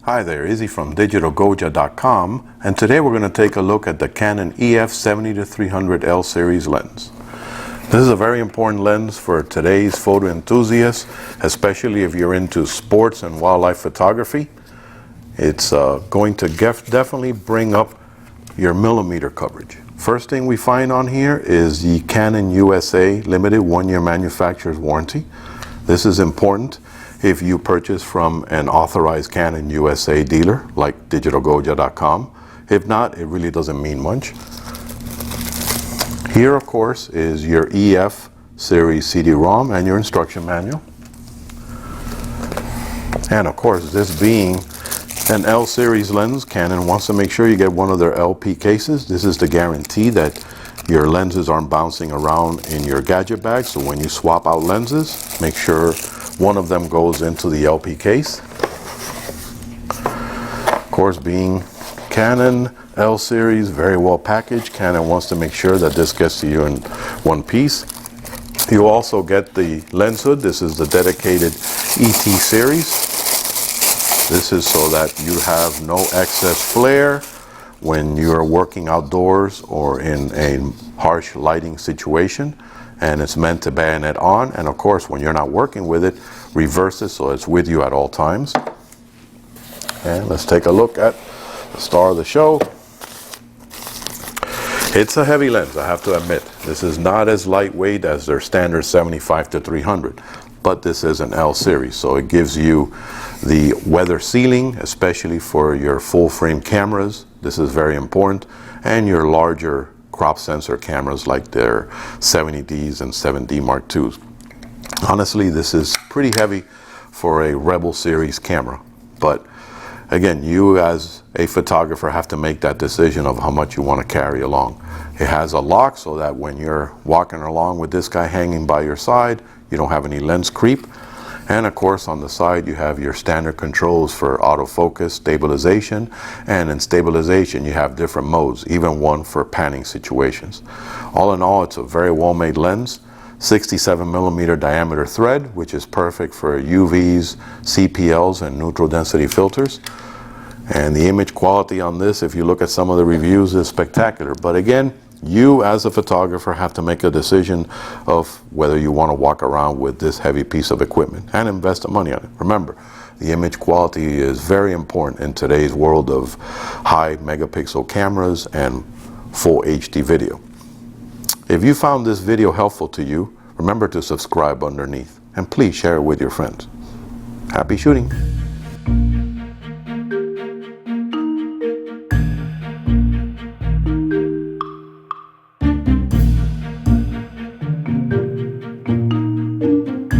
Hi there, Izzy from DigitalGoja.com, and today we're going to take a look at the Canon EF 70-300 L series lens. This is a very important lens for today's photo enthusiasts, especially if you're into sports and wildlife photography. It's going to definitely bring up your millimeter coverage. First thing we find on here is the Canon USA limited 1-year manufacturer's warranty. This is important if you purchase from an authorized Canon USA dealer like DigitalGoja.com. If not, it really doesn't mean much. Here, of course, is your EF series CD-ROM and your instruction manual. And of course, this being an L series lens, Canon wants to make sure you get one of their LP cases. This is to guarantee that your lenses aren't bouncing around in your gadget bag. So when you swap out lenses, make sure one of them goes into the LP case. Of course, being Canon L series, very well packaged, Canon wants to make sure that this gets to you in one piece. You also get the lens hood. This is the dedicated ET series. This is so that you have no excess flare when you're working outdoors or in a harsh lighting situation, and it's meant to bayonet on. And of course, when you're not working with it, reverse it so it's with you at all times. And let's take a look at the star of the show. It's a heavy lens, I have to admit. This is not as lightweight as their standard 75-300, but this is an L series, so it gives you the weather sealing, especially for your full frame cameras. This is very important, and your larger crop sensor cameras like their 70Ds and 7D Mark IIs. Honestly, this is pretty heavy for a Rebel series camera, but again, you as a photographer have to make that decision of how much you want to carry along. It has a lock so that when you're walking along with this guy hanging by your side, you don't have any lens creep. And of course, on the side, you have your standard controls for autofocus, stabilization, and in stabilization, you have different modes, even one for panning situations. All in all, it's a very well-made lens. 67mm diameter thread, which is perfect for UVs, CPLs, and neutral density filters. And the image quality on this, if you look at some of the reviews, is spectacular. But again, you as a photographer have to make a decision of whether you want to walk around with this heavy piece of equipment and invest the money on it. Remember, the image quality is very important in today's world of high megapixel cameras and full HD video. If you found this video helpful to you, remember to subscribe underneath, and please share it with your friends. Happy shooting!